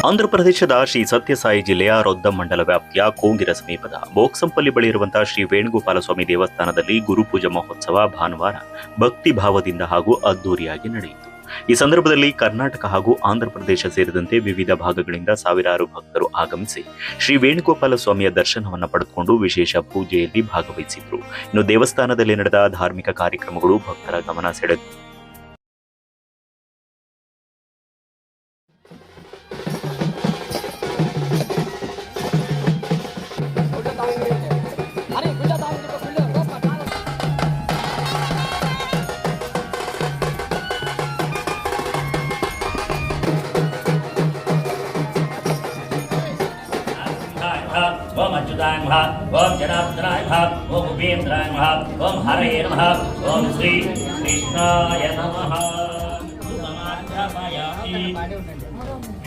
ಆಂಧ್ರಪ್ರದೇಶದ ಶ್ರೀ ಸತ್ಯಸಾಯಿ ಜಿಲ್ಲೆಯ ರೊದ್ದಂ ಮಂಡಲ ವ್ಯಾಪ್ತಿಯ ಕೋಂಗಿರ ಸಮೀಪದ ಬೋಕ್ಸಂಪಲ್ಲಿ ಬಳಿ ಇರುವಂತಹ ಶ್ರೀ ವೇಣುಗೋಪಾಲ ಸ್ವಾಮಿ ದೇವಸ್ಥಾನದಲ್ಲಿ ಗುರುಪೂಜಾ ಮಹೋತ್ಸವ ಭಾನುವಾರ ಭಕ್ತಿ ಭಾವದಿಂದ ಹಾಗೂ ಅದ್ದೂರಿಯಾಗಿ ನಡೆಯಿತು. ಈ ಸಂದರ್ಭದಲ್ಲಿ ಕರ್ನಾಟಕ ಹಾಗೂ ಆಂಧ್ರಪ್ರದೇಶ ಸೇರಿದಂತೆ ವಿವಿಧ ಭಾಗಗಳಿಂದ ಸಾವಿರಾರು ಭಕ್ತರು ಆಗಮಿಸಿ ಶ್ರೀ ವೇಣುಗೋಪಾಲ ಸ್ವಾಮಿಯ ದರ್ಶನವನ್ನು ಪಡೆದುಕೊಂಡು ವಿಶೇಷ ಪೂಜೆಯಲ್ಲಿ ಭಾಗವಹಿಸಿದ್ರು. ಇನ್ನು ದೇವಸ್ಥಾನದಲ್ಲಿ ನಡೆದ ಧಾರ್ಮಿಕ ಕಾರ್ಯಕ್ರಮಗಳು ಭಕ್ತರ ಗಮನ ಸೆಳೆದು ओम अच्युताय नमः, ओम जनार्दनाय नमः, ओम उपेन्द्राय नमः, ओम हरये नमः, ओम श्री कृष्णाय नमः।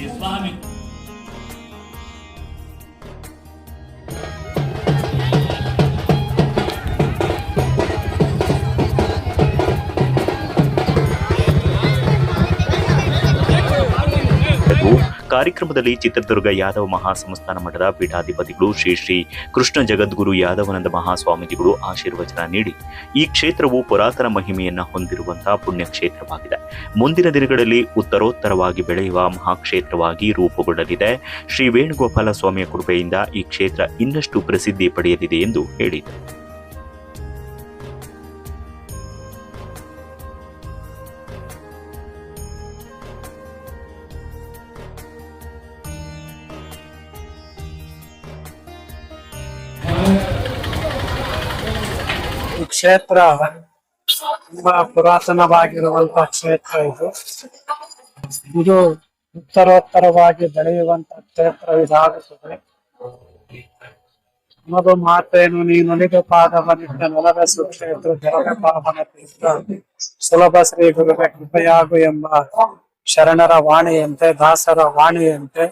विश्वामि ಕಾರ್ಯಕ್ರಮದಲ್ಲಿ ಚಿತ್ರದುರ್ಗ ಯಾದವ ಮಹಾಸಂಸ್ಥಾನ ಮಠದ ಪೀಠಾಧಿಪತಿಗಳು ಶ್ರೀ ಶ್ರೀ ಕೃಷ್ಣ ಜಗದ್ಗುರು ಯಾದವಾನಂದ ಮಹಾಸ್ವಾಮೀಜಿಗಳು ಆಶೀರ್ವಚನ ನೀಡಿ ಈ ಕ್ಷೇತ್ರವು ಪುರಾತನ ಮಹಿಮೆಯನ್ನ ಹೊಂದಿರುವಂತಹ ಪುಣ್ಯ ಕ್ಷೇತ್ರವಾಗಿದೆ. ಮುಂದಿನ ದಿನಗಳಲ್ಲಿ ಉತ್ತರೋತ್ತರವಾಗಿ ಬೆಳೆಯುವ ಮಹಾಕ್ಷೇತ್ರವಾಗಿ ರೂಪುಗೊಳ್ಳಲಿದೆ. ಶ್ರೀ ವೇಣುಗೋಪಾಲ ಸ್ವಾಮಿಯ ಕೃಪೆಯಿಂದ ಈ ಕ್ಷೇತ್ರ ಇನ್ನಷ್ಟು ಪ್ರಸಿದ್ಧಿ ಪಡೆಯಲಿದೆ ಎಂದು ಹೇಳಿದರು. ಈ ಕ್ಷೇತ್ರ ತುಂಬಾ ಪುರಾತನವಾಗಿರುವಂತಹ ಕ್ಷೇತ್ರ ಇದು ಉತ್ತರೋತ್ತರವಾಗಿ ಬೆಳೆಯುವಂತಹ ಕ್ಷೇತ್ರ ಇದಾಗುತ್ತದೆ. ನಮದು ಮಾತೇನು ನೀನುಳಿಗೆ ಪಾದವನಿಟ್ಟ ನಲವೆಸು ಕ್ಷೇತ್ರ ಜಲದ ಪಾವನ ತೀರ್ಥ ಸುಲಭ ಶ್ರೀ ಗುರುವೆ ಕೃಪೆಯಾಗು ಎಂಬ ಶರಣರ ವಾಣಿಯಂತೆ ದಾಸರ ವಾಣಿಯಂತೆ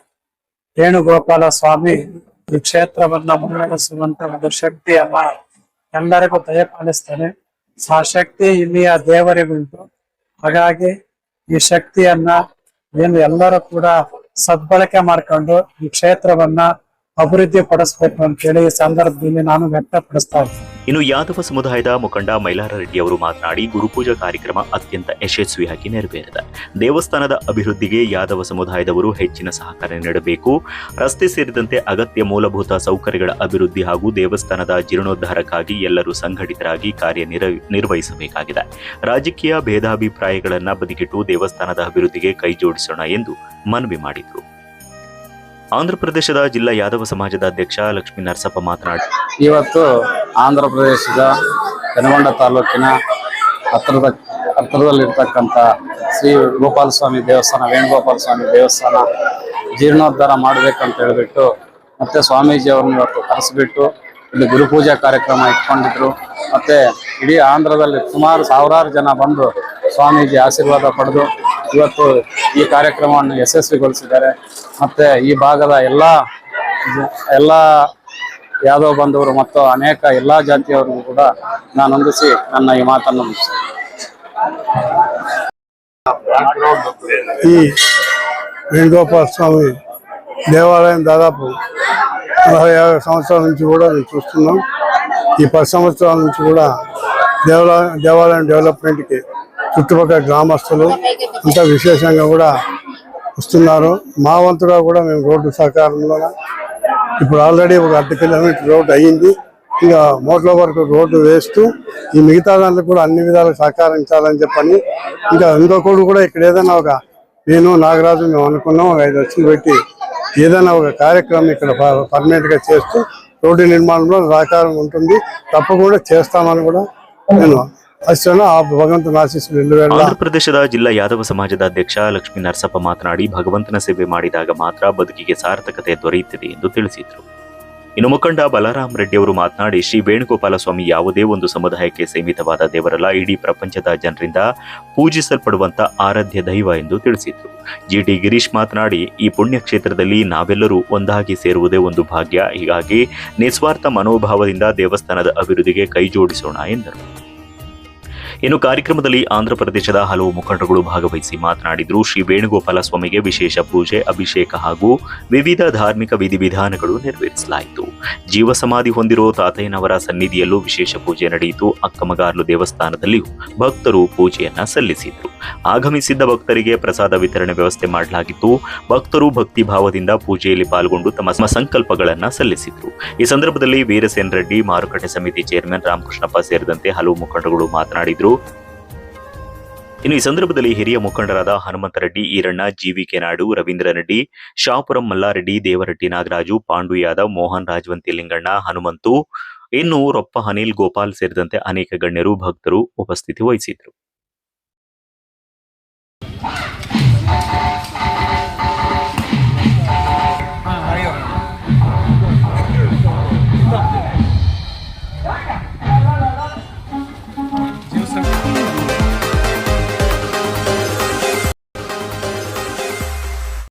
ವೇಣುಗೋಪಾಲ ಸ್ವಾಮಿ ಈ ಕ್ಷೇತ್ರವನ್ನ ಮುನ್ನಡೆಸುವಂತ ಒಂದು ಶಕ್ತಿಯನ್ನ ಎಲ್ಲರಿಗೂ ದಯಪಾಲಿಸ್ತಾನೆ. ಆ ಶಕ್ತಿ ಇಲ್ಲಿಯ ದೇವರಿಗುಂಟು. ಹಾಗಾಗಿ ಈ ಶಕ್ತಿಯನ್ನ ಏನು ಎಲ್ಲರೂ ಕೂಡ ಸದ್ಬಳಕೆ ಮಾಡ್ಕೊಂಡು ಈ ಕ್ಷೇತ್ರವನ್ನ ಅಭಿವೃದ್ಧಿ ಪಡಿಸಬೇಕು ಅಂತೇಳಿ ಈ ಸಂದರ್ಭದಲ್ಲಿ ನಾನು ವ್ಯಕ್ತಪಡಿಸ್ತಾ ಇದ್ದೀನಿ. ಇನ್ನು ಯಾದವ ಸಮುದಾಯದ ಮುಖಂಡ ಮೈಲಾರ ರೆಡ್ಡಿ ಅವರು ಮಾತನಾಡಿ ಗುರುಪೂಜಾ ಕಾರ್ಯಕ್ರಮ ಅತ್ಯಂತ ಯಶಸ್ವಿಯಾಗಿ ನೆರವೇರಿದೆ. ದೇವಸ್ಥಾನದ ಅಭಿವೃದ್ಧಿಗೆ ಯಾದವ ಸಮುದಾಯದವರು ಹೆಚ್ಚಿನ ಸಹಕಾರ ನೀಡಬೇಕು. ರಸ್ತೆ ಸೇರಿದಂತೆ ಅಗತ್ಯ ಮೂಲಭೂತ ಸೌಕರ್ಯಗಳ ಅಭಿವೃದ್ಧಿ ಹಾಗೂ ದೇವಸ್ಥಾನದ ಜೀರ್ಣೋದ್ಧಾರಕ್ಕಾಗಿ ಎಲ್ಲರೂ ಸಂಘಟಿತರಾಗಿ ಕಾರ್ಯನಿರ್ವಹಿಸಬೇಕಾಗಿದೆ. ರಾಜಕೀಯ ಭೇದಾಭಿಪ್ರಾಯಗಳನ್ನು ಬದಿಗಿಟ್ಟು ದೇವಸ್ಥಾನದ ಅಭಿವೃದ್ಧಿಗೆ ಕೈ ಜೋಡಿಸೋಣ ಎಂದು ಮನವಿ ಮಾಡಿದರು. ಆಂಧ್ರಪ್ರದೇಶದ ಜಿಲ್ಲಾ ಯಾದವ ಸಮಾಜದ ಅಧ್ಯಕ್ಷ ಲಕ್ಷ್ಮೀ ನರಸಪ್ಪ ಮಾತನಾಡಿ, ಇವತ್ತು ಆಂಧ್ರಪ್ರದೇಶದ ಪೆನುಗೊಂಡ ತಾಲೂಕಿನ ಹತ್ತಿರದಲ್ಲಿರ್ತಕ್ಕಂಥ ಶ್ರೀ ಗೋಪಾಲ ಸ್ವಾಮಿ ದೇವಸ್ಥಾನ ವೇಣುಗೋಪಾಲ ಸ್ವಾಮಿ ದೇವಸ್ಥಾನ ಜೀರ್ಣೋದ್ಧಾರ ಮಾಡಬೇಕಂತ ಹೇಳಿಬಿಟ್ಟು ಮತ್ತೆ ಸ್ವಾಮೀಜಿ ಅವ್ರನ್ನ ಇವತ್ತು ಕರೆಸಿಬಿಟ್ಟು ಇಲ್ಲಿ ಗುರುಪೂಜಾ ಕಾರ್ಯಕ್ರಮ ಇಟ್ಕೊಂಡಿದ್ರು. ಮತ್ತೆ ಇಡೀ ಆಂಧ್ರದಲ್ಲಿ ಸುಮಾರು ಸಾವಿರಾರು ಜನ ಬಂದು ಸ್ವಾಮೀಜಿ ಆಶೀರ್ವಾದ ಪಡೆದು ಇವತ್ತು ಈ ಕಾರ್ಯಕ್ರಮವನ್ನು ಯಶಸ್ವಿಗೊಳಿಸಿದ್ದಾರೆ. ಮತ್ತೆ ಈ ಭಾಗದ ಎಲ್ಲ ಯಾದವ ಬಂಧುವರು ಮತ್ತು ಅನೇಕ ಎಲ್ಲ ಜಾತಿಯವರಿಗೂ ಕೂಡ ನಾನು ಹೊಂದಿಸಿ ನನ್ನ ಈ ಮಾತನ್ನು ಮುಗಿಸ್ತೇನೆ. ఈ వేణుగోపాల స్వామి దేవాలయం దాదాపు 40-50 సంవత్సరాల నుంచి కూడా మేము చూస్తున్నాం. ఈ 10 సంవత్సరాల నుంచి కూడా దేవాలయం డెవలప్మెంట్కి చుట్టుపక్కల గ్రామస్తులు అంతా విశేషంగా కూడా వస్తున్నారు. మా వంతుగా కూడా మేము రోడ్డు సహకారంలో ఇప్పుడు ఆల్రెడీ ఒక 1/2 కిలోమీటర్ రోడ్డు అయ్యింది. ఇంకా మోట్ల వరకు రోడ్డు వేస్తూ ఈ మిగతా దాంట్లో కూడా అన్ని విధాలు సహకరించాలని చెప్పని ఇంకొకటి కూడా ఇక్కడ ఏదైనా ఒక నేను నాగరాజు మేము అనుకున్నాం 5 లక్షలు పెట్టి ఏదైనా ఒక కార్యక్రమం ఇక్కడ పర్మనెంట్ గా చేస్తూ రోడ్డు నిర్మాణంలో సహకారం ఉంటుంది. తప్పకుండా చేస్తామని కూడా నేను ಆಂಧ್ರಪ್ರದೇಶದ ಜಿಲ್ಲಾ ಯಾದವ ಸಮಾಜದ ಅಧ್ಯಕ್ಷ ಲಕ್ಷ್ಮೀ ನರಸಪ್ಪ ಮಾತನಾಡಿ, ಭಗವಂತನ ಸೇವೆ ಮಾಡಿದಾಗ ಮಾತ್ರ ಬದುಕಿಗೆ ಸಾರ್ಥಕತೆ ದೊರೆಯುತ್ತದೆ ಎಂದು ತಿಳಿಸಿದರು. ಇನ್ನು ಮುಖಂಡ ಬಲರಾಮ್ ರೆಡ್ಡಿ ಅವರು ಮಾತನಾಡಿ, ಶ್ರೀ ವೇಣುಗೋಪಾಲ ಸ್ವಾಮಿ ಯಾವುದೇ ಒಂದು ಸಮುದಾಯಕ್ಕೆ ಸೀಮಿತವಾದ ದೇವರಲ್ಲ, ಇಡೀ ಪ್ರಪಂಚದ ಜನರಿಂದ ಪೂಜಿಸಲ್ಪಡುವಂತ ಆರಾಧ್ಯ ದೈವ ಎಂದು ತಿಳಿಸಿದರು. ಜಿಟಿ ಗಿರೀಶ್ ಮಾತನಾಡಿ, ಈ ಪುಣ್ಯ ಕ್ಷೇತ್ರದಲ್ಲಿ ನಾವೆಲ್ಲರೂ ಒಂದಾಗಿ ಸೇರುವುದೇ ಒಂದು ಭಾಗ್ಯ. ಹೀಗಾಗಿ ನಿಸ್ವಾರ್ಥ ಮನೋಭಾವದಿಂದ ದೇವಸ್ಥಾನದ ಅಭಿವೃದ್ಧಿಗೆ ಕೈ ಜೋಡಿಸೋಣ ಎಂದರು. ಇನ್ನು ಕಾರ್ಯಕ್ರಮದಲ್ಲಿ ಆಂಧ್ರ ಪ್ರದೇಶದ ಹಲವು ಮುಖಂಡರುಗಳು ಭಾಗವಹಿಸಿ ಮಾತನಾಡಿದರು. ಶ್ರೀ ವೇಣುಗೋಪಾಲ ಸ್ವಾಮಿಗೆ ವಿಶೇಷ ಪೂಜೆ, ಅಭಿಷೇಕ ಹಾಗೂ ವಿವಿಧ ಧಾರ್ಮಿಕ ವಿಧಿವಿಧಾನಗಳು ನೆರವೇರಿಸಲಾಯಿತು. ಜೀವ ಸಮಾಧಿ ಹೊಂದಿರೋ ತಾತಯ್ಯನವರ ಸನ್ನಿಧಿಯಲ್ಲೂ ವಿಶೇಷ ಪೂಜೆ ನಡೆಯಿತು. ಅಕ್ಕಮಗಾರ್ಲು ದೇವಸ್ಥಾನದಲ್ಲಿಯೂ ಭಕ್ತರು ಪೂಜೆಯನ್ನ ಸಲ್ಲಿಸಿದರು. ಆಗಮಿಸಿದ್ದ ಭಕ್ತರಿಗೆ ಪ್ರಸಾದ ವಿತರಣೆ ವ್ಯವಸ್ಥೆ ಮಾಡಲಾಗಿತ್ತು. ಭಕ್ತರು ಭಕ್ತಿ ಭಾವದಿಂದ ಪೂಜೆಯಲ್ಲಿ ಪಾಲ್ಗೊಂಡು ತಮ್ಮ ಸಂಕಲ್ಪಗಳನ್ನ ಸಲ್ಲಿಸಿದರು. ಈ ಸಂದರ್ಭದಲ್ಲಿ ವೀರಸೇನ್ ರೆಡ್ಡಿ, ಮಾರುಕಟ್ಟೆ ಸಮಿತಿ ಚೇರ್ಮನ್ ರಾಮಕೃಷ್ಣಪ್ಪ ಸೇರಿದಂತೆ ಹಲವು ಮುಖಂಡರುಗಳು ಮಾತನಾಡಿದರು. ಇನ್ನು ಈ ಸಂದರ್ಭದಲ್ಲಿ ಹಿರಿಯ ಮುಖಂಡರಾದ ಹನುಮಂತ ರೆಡ್ಡಿ, ಈರಣ್ಣ, ಜಿವಿಕೆ ನಾಡು, ರವೀಂದ್ರ ರೆಡ್ಡಿ, ಶಾಪುರಂ ಮಲ್ಲಾರೆಡ್ಡಿ, ದೇವರಟ್ಟಿ ನಾಗರಾಜು, ಪಾಂಡು ಯಾದವ್, ಮೋಹನ್ ರಾಜವಂತಿ ಲಿಂಗಣ್ಣ, ಹನುಮಂತು, ಇನ್ನು ರೊಪ್ಪ ಅನಿಲ್, ಗೋಪಾಲ್ ಸೇರಿದಂತೆ ಅನೇಕ ಗಣ್ಯರು ಭಕ್ತರು ಉಪಸ್ಥಿತಿ ವಹಿಸಿದ್ರು.